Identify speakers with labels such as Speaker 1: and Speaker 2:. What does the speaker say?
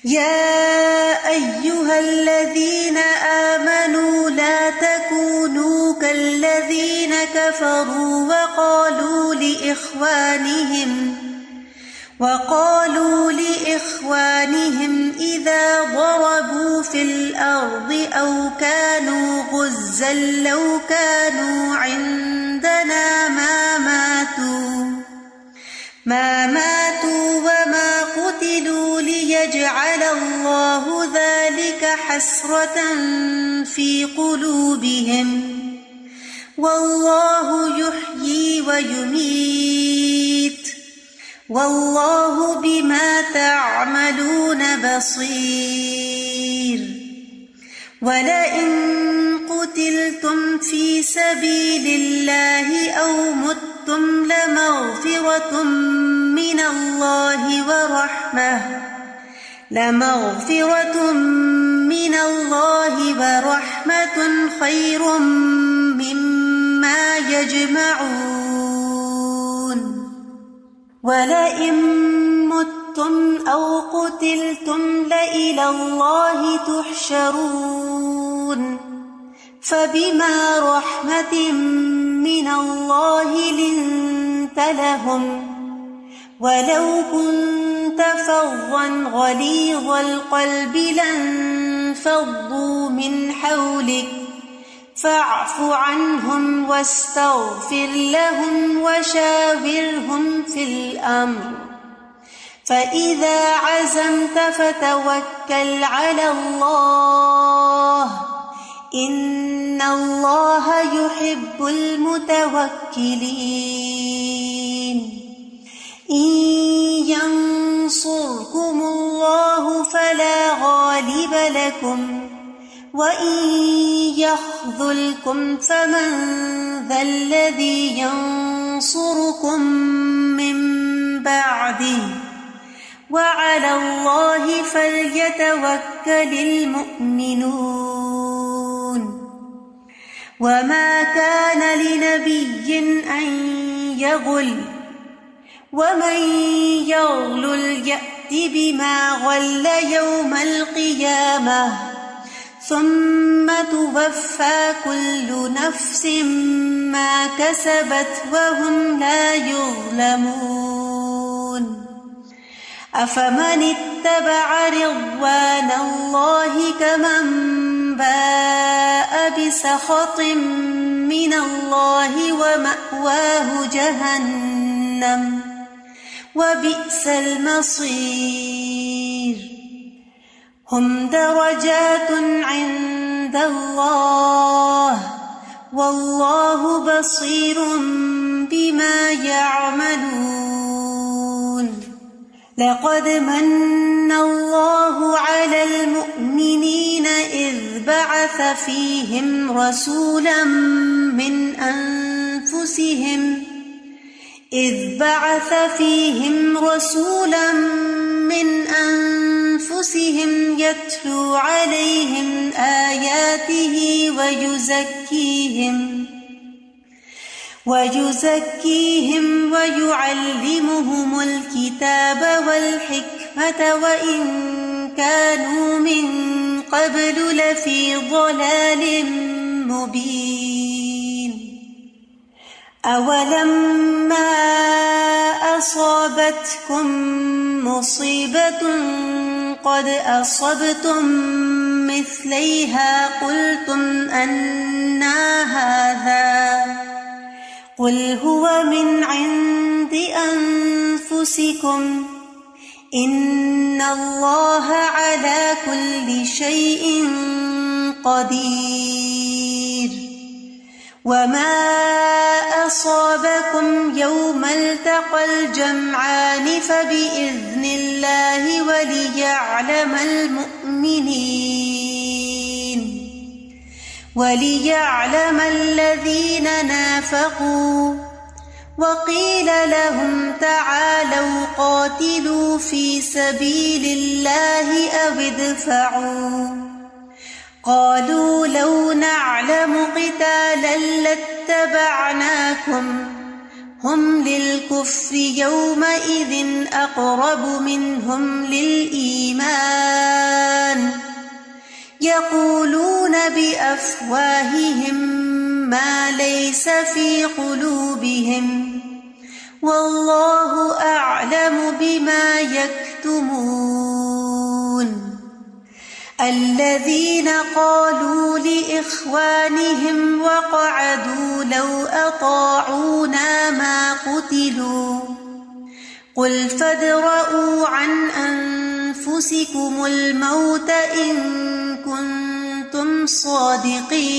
Speaker 1: يا أيها الذين آمنوا لا تكونوا كالذين كفروا وقالوا لإخوانهم إذا ضربوا في الأرض أو كانوا غزا لو كانوا عندنا ما ماتوا وما قتلوا ليجعل الله ذلك حسرة في قلوبهم والله يحيي ويميت والله بما تعملون بصير. ولئن قتلتم في سبيل الله أو متم لمغفرة من الله ورحمة خير مما يجمعون. ولئن متم أو قتلتم لإلى الله تحشرون. فبما رحمة من الله لنت لهم ولو كنت فظا غليظ القلب لانفضوا من حولك فاعف عنهم واستغفر لهم وشاورهم في الأمر فإذا عزمت فتوكل على الله إن الله يحب المتوكلين. إن ينصركم الله فلا غالب لكم وإن يخذلكم فمن ذا الذي ينصركم من بعده وعلى الله فليتوكل المؤمنون. وما كان لنبي أن يغل ومن يغلل يأت بما غل يوم القيامة ثم توفى كل نفس ما كسبت وهم لا يظلمون. أفمن اتبع رضوان الله كمن باء بسخط من الله ومأواه جهنم وبئس المصير. هم درجات عند الله والله بصير بما يعملون. لقد من الله على المؤمنين إذ بعث فيهم رسولا من أنفسهم يتلو عليهم آياته ويزكيهم ويعلمهم الكتاب والحكمة وإن كانوا من قبل لفي ضلال مبين. أولما أصابتكم مصيبة قد أصبتم مثليها قلتم أنى هذا قل هو من عند أنفسكم إن الله على كل شيء قدير. وما أصابكم يوم التقى الجمعان فبإذن الله وليعلم الذين نافقوا وقيل لهم تعالوا قاتلوا في سبيل الله أو ادفعوا قالوا لو نعلم قتالا لاتبعناكم هم للكفر يومئذ أقرب منهم للإيمان ويقولون بأفواههم ما ليس في قلوبهم والله أعلم بما يكتمون الذين قالوا لإخوانهم وقعدوا لو أطاعونا ما قتلوا قل فادرءوا عن أنفسكم الموت إن كنتم صادقين